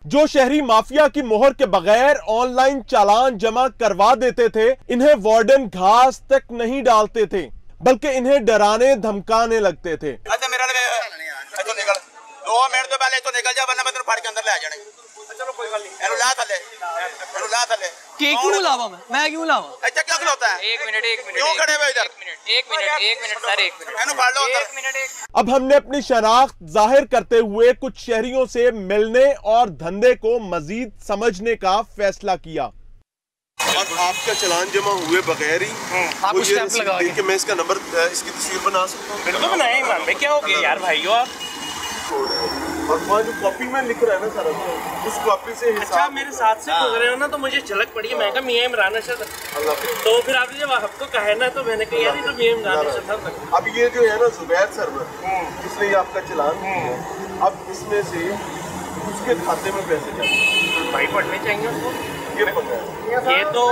जो शहरी माफिया की मोहर के बगैर ऑनलाइन चालान जमा करवा देते थे, इन्हें वार्डन घास तक नहीं डालते थे, बल्कि इन्हें डराने धमकाने लगते थे। तो निकल 2 मिनट तो पहले तो निकल जा, वरना मैं तेरे फाड़ के अंदर ले आ जाने। चलो कोई बात नहीं, एनु ला थले के क्यों लावा मैं क्यों लावा? अच्छा क्या खलोता है? 1 मिनट क्यों खड़े हुए इधर? 1 मिनट सर, 1 मिनट एनु फाड़ लो अंदर। 1 मिनट। अब हमने अपनी शनाख्त जाहिर करते हुए कुछ शहरियों से मिलने और धंधे को मजीद समझने का फैसला किया। और आपका चालान जमा हुए बगैर ही आप स्टैंप लगा के मैं इसका नंबर, इसकी तस्वीर बना सकता हूँ? बिल्कुल बनाए इमाम भाई, क्या हो गया यार भाइयों आप? और वहाँ जो कॉपी में लिख रहा है ना सर, उस कॉपी से अच्छा मेरे साथ से गुजरे हो ना, तो मुझे झलक पड़ी है। मैं कहा मियां इमरान अरशद, तो फिर आपने जब आपको कहा ना, तो मैंने कहा यार ये तो मियां इमरान अरशद था। अब ये जो है ना जुबैर सर्वर, इसलिए आपका चालान है। अब इसमें से उसके खाते में पैसे जाएंगे, भाई पढ़ने चाहिए उसको, ये पता है। ये तो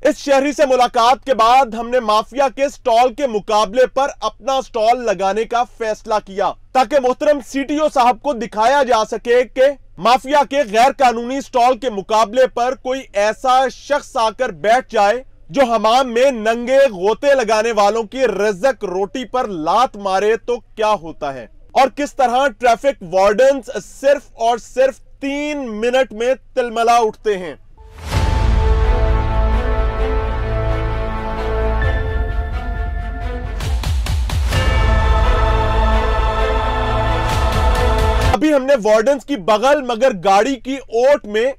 इस शहरी से मुलाकात के बाद हमने माफिया के स्टॉल के मुकाबले पर अपना स्टॉल लगाने का फैसला किया, ताकि मोहतरम सीटीओ साहब को दिखाया जा सके कि माफिया के गैर कानूनी स्टॉल के मुकाबले पर कोई ऐसा शख्स आकर बैठ जाए जो हमाम में नंगे गोते लगाने वालों की रिज़्क रोटी पर लात मारे तो क्या होता है, और किस तरह ट्रैफिक वार्डन्स सिर्फ और सिर्फ 3 मिनट में तिलमिला उठते हैं। अभी हमने वार्डन्स की बगल मगर गाड़ी की ओट में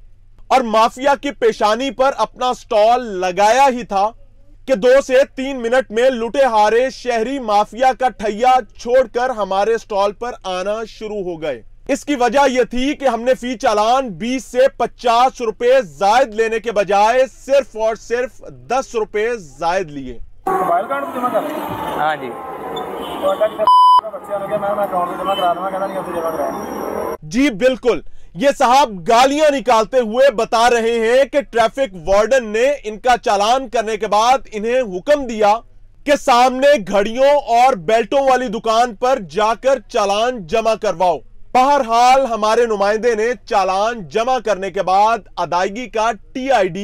और माफिया की पेशानी पर अपना स्टॉल लगाया ही था कि 2 से 3 मिनट में लुटे हारे शहरी माफिया का ठैया छोड़कर हमारे स्टॉल पर आना शुरू हो गए। इसकी वजह यह थी कि हमने फी चालान 20 से 50 रुपए जायद लेने के बजाय सिर्फ और सिर्फ 10 रुपए जायद लिए। मोबाइल कार्ड जमा कर? हाँ जी। जी बिल्कुल, ये साहब गालियां निकालते हुए बता रहे हैं कि ट्रैफिक वार्डन ने इनका चालान करने के बाद इन्हें हुक्म दिया कि सामने घड़ियों और बेल्टों वाली दुकान पर जाकर चालान जमा करवाओ। बहरहाल हमारे नुमाइंदे ने चालान जमा करने के बाद अदायगी का TID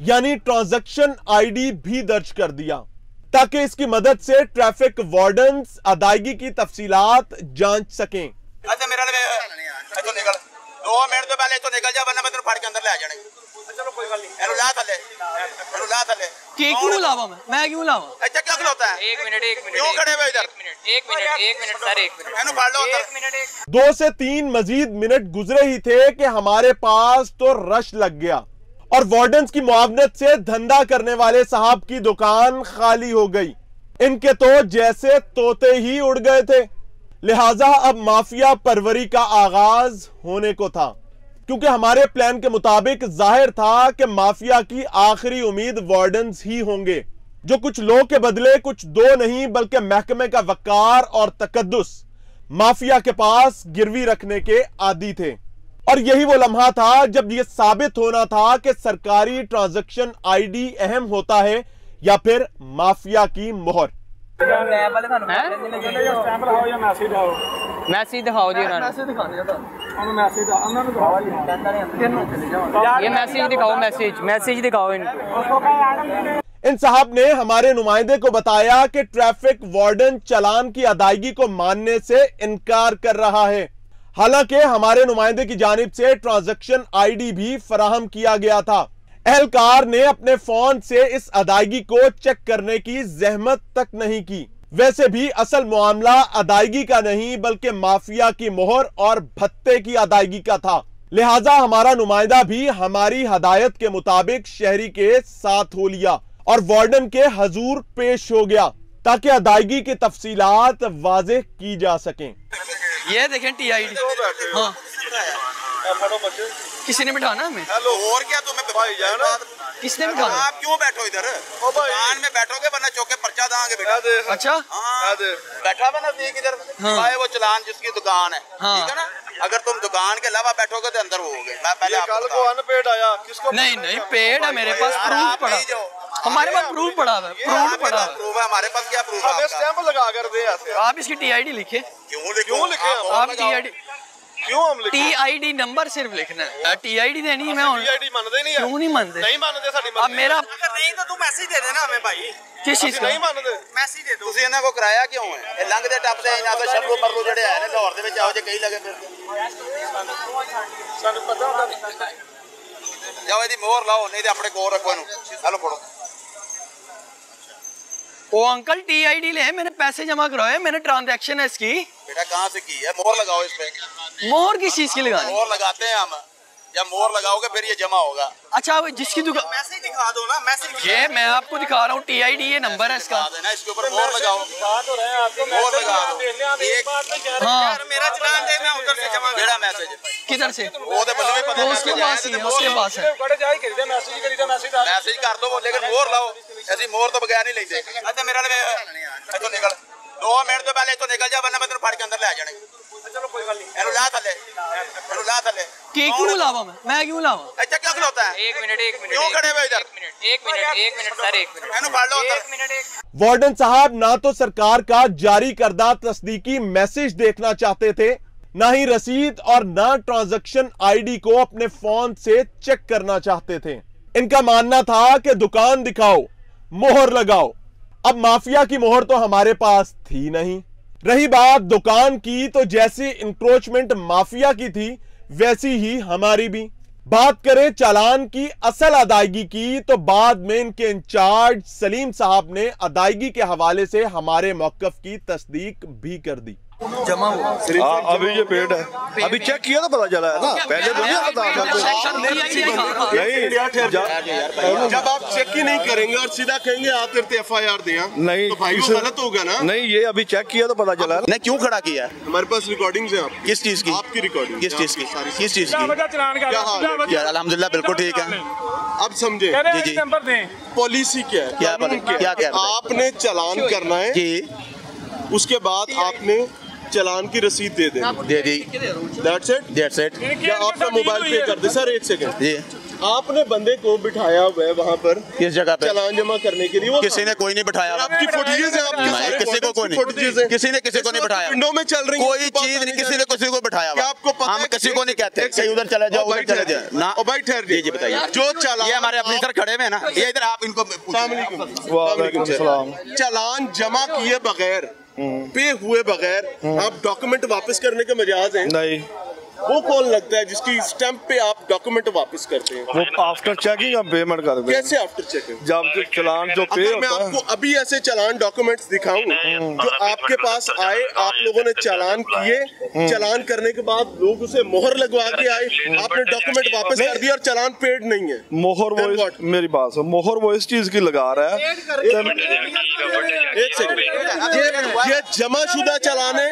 यानी ट्रांजैक्शन ID भी दर्ज कर दिया, ताकि इसकी मदद से ट्रैफिक वार्डन्स अदायगी की तफसीलात जांच सकें। अच्छा मेरा तो निकल 2 मिनट तो पहले तो निकल जा, वरना मैं तेरे फाड़ के अंदर ले आ जाने। चलो कोई बात नहीं, एनु ला थले के क्यों लावा मैं क्यों लावा? अच्छा क्या खलोता है? 1 मिनट क्यों खड़े हुए इधर? 1 मिनट सर, 1 मिनट एनु फाड़ लो अंदर। 1 मिनट 2 से 3 मजीद मिनट गुजरे ही थे कि हमारे पास तो रश लग गया और वार्डन्स की मुआवनत से धंधा करने वाले साहब की दुकान खाली हो गई। इनके तो जैसे तोते ही उड़ गए थे। लिहाजा अब माफिया परवरी का आगाज होने को था, क्योंकि हमारे प्लान के मुताबिक जाहिर था कि माफिया की आखिरी उम्मीद वार्डन्स ही होंगे, जो कुछ लोग के बदले कुछ 2 नहीं बल्कि महकमे का वकार और तकद्दुस माफिया के पास गिरवी रखने के आदी थे। और यही वो लम्हा था जब यह साबित होना था कि सरकारी ट्रांजैक्शन ID अहम होता है या फिर माफिया की मोहर। मैसेज दिखाओ जी, ये मैसेज दिखाओ, मैसेज दिखाओ इनको। इन साहब ने हमारे नुमाइंदे को बताया कि ट्रैफिक वार्डन चालान की अदायगी को मानने से इनकार कर रहा है, हालांकि हमारे नुमाइंदे की जानिब से ट्रांजैक्शन ID भी फराहम किया गया था। एहलकार ने अपने फोन से इस अदायगी को चेक करने की जहमत तक नहीं की। वैसे भी असल मामला अदायगी का नहीं बल्कि माफिया की मोहर और भत्ते की अदायगी का था। लिहाजा हमारा नुमाइंदा भी हमारी हदायत के मुताबिक शहरी के साथ हो लिया और वार्डन के हजूर पेश हो गया, ताकि अदायगी की तफसीलात वाज़ेह की जा सकें। ये देखें TID। हाँ, किसी ने बिठाना हमें? हेलो और क्या तुम्हें भाई जाना? किसने बिठाना? आप क्यों बैठो इधर? दुकान में बैठोगे वरना चौके पर्चा दांगे बेटा। अच्छा हाँ, बैठा बना देख इधर। भाई वो चलान जिसकी दुकान है, ठीक है ना? अगर तुम दुकान के अलावा बैठोगे तो अंदर होगे। मैं पहले कल को अनपेड आया, किसको? नहीं पेड है मेरे पास, प्रूफ पड़ा, हमारे पास प्रूफ पड़ा है, प्रूफ पड़ा है। प्रूफ है हमारे पास, क्या प्रूफ है? हमें स्टैंप लगा कर दे। आप इसकी TID लिखे। क्यों लिखे? आप TID क्यों हम लिखते TID नंबर सिर्फ लिखना है, TID देनी है। मैं TID मानते नहीं, क्यों नहीं मानते? नहीं मानते साडी अब मेरा नहीं तो तू मैसेज दे देना हमें भाई, किस चीज का नहीं मानते मैसेज दे दो। ਤੁਸੀਂ ਇਹਨਾਂ ਕੋ ਕਰਾਇਆ ਕਿਉਂ ਹੈ? ਇਹ ਲੰਘਦੇ ਟੱਪਦੇ ਇਹਨਾਂ ਕੋ ਸ਼ਰਮੋ ਪਰਲੂ ਜਿਹੜੇ ਹੈ ਨੇ ਲਾਹੌਰ ਦੇ ਵਿੱਚ ਆਓ ਜੇ ਕਈ ਲਗੇ ਫਿਰ ਸਾਨੂੰ ਪਤਾ ਹੁੰਦਾ ਨਹੀਂ। ਜਾਓ ਇਹਦੀ ਮੋਹਰ ਲਾਓ, ਨਹੀਂ ਤੇ ਆਪਣੇ ਕੋਲ ਰੱਖੋ ਇਹਨੂੰ। ਹਲੋ ਫੜੋ। ओ अंकल TID ले, मैंने पैसे जमा करवाए, मैंने ट्रांजैक्शन है इसकी। बेटा कहाँ से की है? मोहर लगाओ इस पे। मोहर किस चीज की लगानी? मोहर लगाते हैं हम, जब मोहर लगाओगे फिर ये जमा होगा। अच्छा जिसकी दुकान मैसेज दिखा दो ना, मैसेज। ये मैं आपको दिखा रहा हूँ, TID ये नंबर है इसका। इसके ऊपर मोहर लगाओ, मोहर लगा दो। हाँ मेरा चलान दे, मैं उधर से जमा। मेरा मैसेज किधर से? वो तो बंदे पता वो उसके पास ही है, उसके पास है। मैसेज कर दो, लेकिन मोहर लाओ। ऐसी मोहर तो बगैर नहीं लेते। अच्छा मेरा इतो निकल 2 मिनट तो पहले इतो निकल जा, वरना मैं तेरे फाड़ के अंदर ले आ जाने। चलो कोई गल नहीं, एनु ला थले, एनु ला थले। क्यों लावा मैं क्यों लावा? अच्छा क्या खलोता है? एक मिनट क्यों खड़े हुए इधर? एक मिनट सर, एक मिनट एनु फाड़ लो अंदर। वार्डन साहब ना तो सरकार का जारी करदा तस्दीकी मैसेज देखना चाहते थे, ना ही रसीद और ना ट्रांजैक्शन ID को अपने फोन से चेक करना चाहते थे। इनका मानना था कि दुकान दिखाओ, मोहर लगाओ। अब माफिया की मोहर तो हमारे पास थी नहीं। रही बात दुकान की, तो जैसी इंक्रोचमेंट माफिया की थी वैसी ही हमारी भी। बात करें चालान की असल अदायगी की, तो बाद में इनके इंचार्ज सलीम साहब ने अदायगी के हवाले से हमारे मौकफ की तस्दीक भी कर दी। जमा हुआ अभी ये पेड है, अभी चेक किया तो पता चला है ना, पहले तो नहीं पता। नहीं जब आप चेक ही नहीं करेंगे और सीधा कहेंगे आप तेरे FIR दिया, नहीं तो भाई वो गलत होगा ना। नहीं ये अभी चेक किया तो पता चला। नहीं क्यों खड़ा किया? हमारे पास रिकॉर्डिंग्स हैं। आप किस चीज की? आपकी रिकॉर्डिंग किस चीज की? किस चीज की? क्या हाल है? यार अल्हम्दुलिल्लाह बिल्कुल ठीक है। अब समझे जी जी पॉलिसी क्या है, क्या क्या आपने चालान करना है जी, उसके बाद आपने चालान की रसीद दे दी। That's it। क्या आपका मोबाइल पे कर दे? सर 1 सेकंड जी। आपने बंदे को बिठाया हुआ है वहाँ पर किस जगह पे? चालान जमा करने के लिए। किसी ने कोई नहीं बिठाया। आपकी फुटेजेस है, आपके सारे किसी को कोई नहीं, किसी ने किसी को नहीं बिठाया। विंडो में चल रही कोई चीज नहीं, किसी ने किसी को बिठाया। क्या आपको पता? हम किसी को नहीं कहते कहीं उधर चले जाओ, उधर चले जाओ ना। भाई ठहर जी बताइए। जो चालान, ये हमारे अपने इधर खड़े में ना, ये इधर आप इनको वालेकुम सलाम। चालान जमा किए बगैर, पे हुए बगैर आप डॉक्यूमेंट वापस करने के मजाज हैं? नहीं वो कौन लगता है जिसकी स्टैंप पे आप डॉक्यूमेंट वापस करते हैं? वो आफ्टर चेकिंग हम पेमेंट कर देते हैं। कैसे आफ्टर चेकिंग? जब चलान जो पे अगर मैं होता आपको है, अभी ऐसे चालान डॉक्यूमेंट्स दिखाऊं जो आपके पास आए, आप लोगों ने चालान किए, चालान करने के बाद लोग उसे मोहर लगवा के आए, आपने डॉक्यूमेंट वापस कर दिया और चालान पेड नहीं है। मोहर वो मेरी बात सुन, मोहर वो इस चीज की लगा रहा है। 1 सेकंड, ये जमाशुदा चालान है,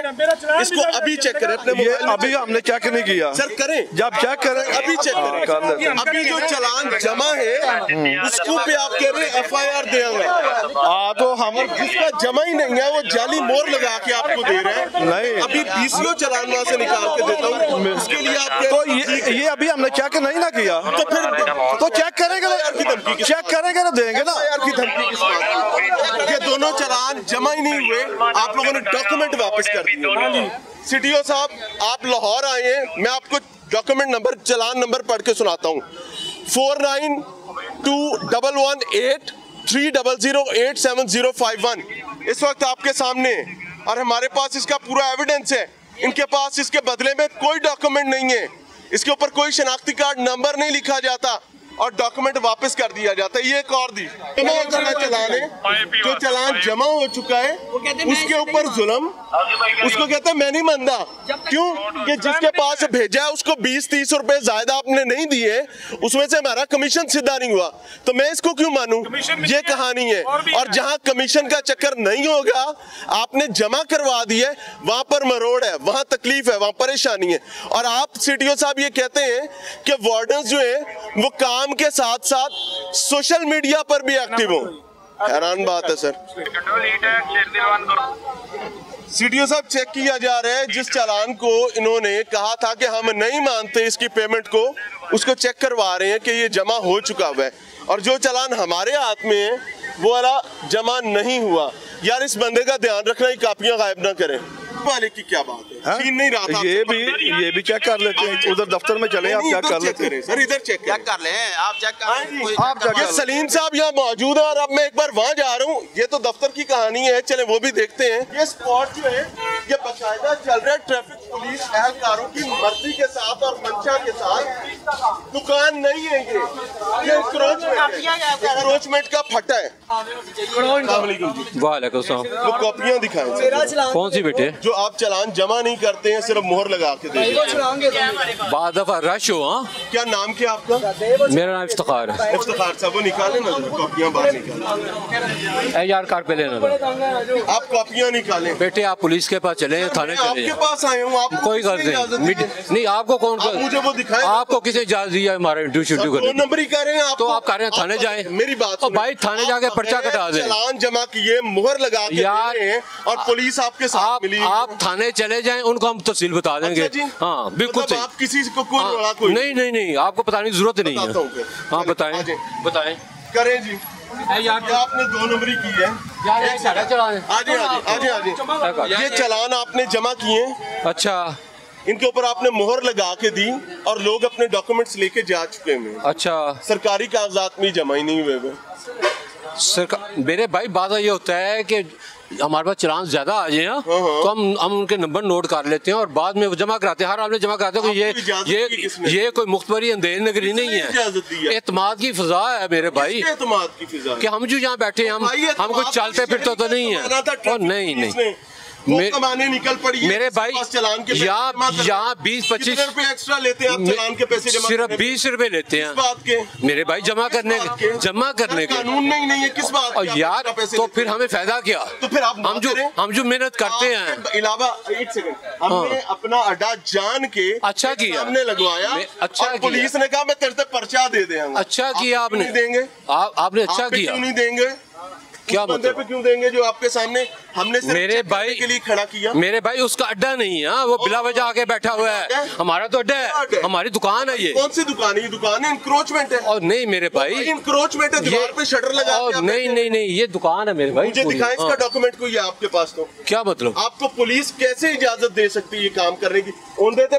इसको अभी चेक करें अपने ये मोबाइल में। अभी हमने चेक नहीं किया सर करें, जब चेक करें अभी चेक हाँ, कर लेते हैं। अभी जो चालान जमा है उसको पे आप कह रहे हैं FIR देंगे। तो हम जिसका जमा ही नहीं है वो जाली मोहर लगा के आपको दे रहे हैं। नहीं अभी DCO चालान वहाँ से निकाल के देता हूँ, उसके लिए आप तो ये अभी हमने चेक नहीं ना किया, तो फिर तो चेक करेंगे, चेक करेंगे ना, देंगे ना। FIR की धमकी किस बात की? ये दोनों चालान जमा ही नहीं हुए, आप लोगों ने डॉक्यूमेंट वापस कर दिए। CTO साहब आप लाहौर आए हैं, मैं आपको डॉक्यूमेंट नंबर, चालान नंबर पढ़ के सुनाता हूँ। 492113008751 इस वक्त आपके सामने, और हमारे पास इसका पूरा एविडेंस है। इनके पास इसके बदले में कोई डॉक्यूमेंट नहीं है, इसके ऊपर कोई शनाख्ती कार्ड नंबर नहीं लिखा जाता और डॉक्यूमेंट वापस कर दिया जाता है। ये एक और दी जमा करना चालान है, जो चालान जमा हो चुका है उसके ऊपर जुल्म, उसको कहते हैं मैं नहीं मानता। क्यों कि जिसके पास भेजा है उसको 20-30 रुपए ज्यादा आपने नहीं दिए, उसमें से हमारा कमीशन सीधा नहीं हुआ, तो मैं इसको क्यों मानूं? ये कहानी है। और जहां कमीशन का चक्कर नहीं होगा, आपने जमा करवा दिया, वहां पर मरोड़ है, वहां तकलीफ है, वहां परेशानी है। और आप CTO साहब ये कहते हैं कि वार्डन जो है वो काम के साथ साथ सोशल मीडिया पर भी एक्टिव हो। हैरान बात है सर। CTO साहब चेक किया जा रहा है, जिस चालान को इन्होंने कहा था कि हम नहीं मानते इसकी पेमेंट को, उसको चेक करवा रहे हैं कि ये जमा हो चुका हुआ है। और जो चालान हमारे हाथ में है वो वाला जमा नहीं हुआ। यार इस बंदे का ध्यान रखना, ही कापियां गायब ना करें। वाले की क्या बात है। छीन नहीं रहा था। ये भी चेक कर लेते हैं, उधर दफ्तर में चले आप चेक कर लेते हैं। सर इधर चेक कर ले, आप चेक कर। आप ये सलीम साहब यहाँ मौजूद है और अब मैं एक बार वहाँ जा रहा हूँ। ये तो दफ्तर की कहानी है, चले वो भी देखते हैं। ये स्पॉट जो है ये बाकायदा चल रहा है ट्रैफिक पुलिस एहलकारों की मर्जी के साथ और मंशा के साथ। दुकान नहीं है ये इंक्रोचमेंट का फटा है। वालेकुम सलाम। वो कॉपियाँ दिखाएं कौन सी बेटे? जो आप चालान जमा नहीं करते हैं, सिर्फ मोहर लगा के दे बाद दफा रश हो। हाँ, क्या नाम क्या आपका? मेरा नाम इफ्तिखार है। इफ्तिखार साहब वो निकाले ना, कॉपियाँ बाहर निकालें। यार कार्ड पे लेना आप कॉपियाँ निकालें बेटे। आप पुलिस के पास चले, थाने चले। आपके पास आए हूँ, आप कोई गलत नहीं। आपको कौन मुझे वो दिखाए? आपको किसे इजाजत दी है हमारा इंटरव्यू शुरू करने? नंबर ही कर रहे हैं आप, तो आप कह रहे हैं थाने जाए। मेरी बात भाई थाने जाके पर्चा कटा दे। चालान जमा किए, मुहर लगा के यार, दे रहे हैं और पुलिस आपके साथ मिली। आप थाने चले जाएं, उनको हम तफसील बता देंगे। हाँ बिल्कुल सही। आप किसी को कोई नहीं आपको बताने की जरूरत नहीं है। हाँ बताएं करें जी। यार आपने 2 नंबरी की है। ये चालान आपने जमा किए। अच्छा, इनके ऊपर आपने मोहर लगा के दी और लोग अपने डॉक्यूमेंट्स लेके जा चुके हैं। अच्छा, सरकारी कागजात में जमा ही नहीं हुए। सरकार मेरे भाई बात ये होता है कि हमारे पास चालान ज्यादा आ जाए तो हम उनके नंबर नोट कर लेते हैं और बाद में जमा कराते हैं। हर आदमी जमा कराते हैं कि ये कोई मुख्तबरी अंधेरी नगरी नहीं है। एतमाद की फिजा है मेरे भाई, एतमाद की फिजा कि हम जो यहाँ बैठे हैं हम कुछ चलते फिरते तो नहीं है। और नहीं कमाने निकल पड़ी मेरे भाई, यहाँ 20-25 रुपए एक्स्ट्रा लेते हैं आप चालान के पैसे जमा, सिर्फ 20 रुपए लेते हैं बात के मेरे भाई जमा करने के। कानून में ही नहीं है किस बात और यार तो फिर हमें फायदा क्या? तो फिर आप हम जो मेहनत करते हैं। इलावा एक सेकंड, हमने अपना अड्डा जान के अच्छा किया, हमने लगवाया। अच्छा, पुलिस ने कहा मैं तेरे से पर्चा दे देंगे। अच्छा किया आपने, देंगे आपने अच्छा किया। क्यों नहीं देंगे? क्या मतलब पे क्यों देंगे जो आपके सामने हमने मेरे भाई के लिए खड़ा किया? मेरे भाई उसका अड्डा नहीं है, वो बिला वजह आके बैठा हुआ है। हमारा तो अड्डा है, हमारी दुकान है। ये कौन सी दुकान है? ये दुकान है इंक्रोचमेंट है। और नहीं मेरे भाई, इंक्रोचमेंट है, दीवार पे शटर लगा और नहीं ये दुकान है मेरे भाई। मुझे दिखाएं इसका डॉक्यूमेंट कोई है आपके पास? तो क्या मतलब? आपको पुलिस कैसे इजाजत दे सकती है ये काम करने की? देते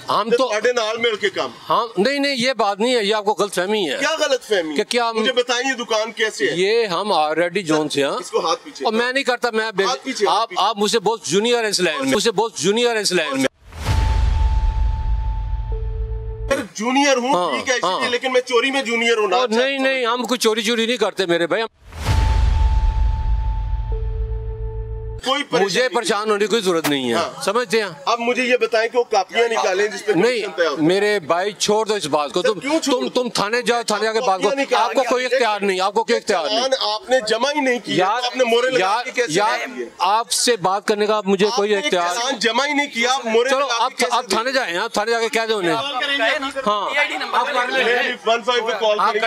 हम तो अड्डे नाल मिल के काम। हम नहीं ये बात नहीं है, ये आपको गलत फहमी है। क्या गलत फहमी? क्या मुझे बताइए दुकान कैसे है? ये हम ऑलरेडी जोन से हैं। हाथ पीछे। और मैं नहीं करता, मैं आप मुझसे बहुत जूनियर है इस लाइन में, मुझसे बहुत जूनियर है इस लाइन में। जूनियर हूँ ठीक है इसलिए, लेकिन मैं चोरी में जूनियर हूँ ना। नहीं हम कोई चोरी नहीं करते मेरे भाई। मुझे परेशान होने की जरूरत नहीं है। समझते हैं? अब मुझे ये बताएं कि वो कापियां निकालें जिस पे नहीं मेरे भाई छोड़ दो इस बात को। तुम थाने जाओ, थाने जाके बात करो। आपको कोई इख्तियार नहीं, आपको कोई इख्तियार नहीं। आपने जमा ही नहीं किया, आपने मोहर लगा के कैसे? यार आपसे बात करने का मुझे कोई इख्तियार जमा ही नहीं किया। चलो आप थाने जाए, थाने जाके कह दो उन्हें। हाँ, 15 पे कॉल करेंगे।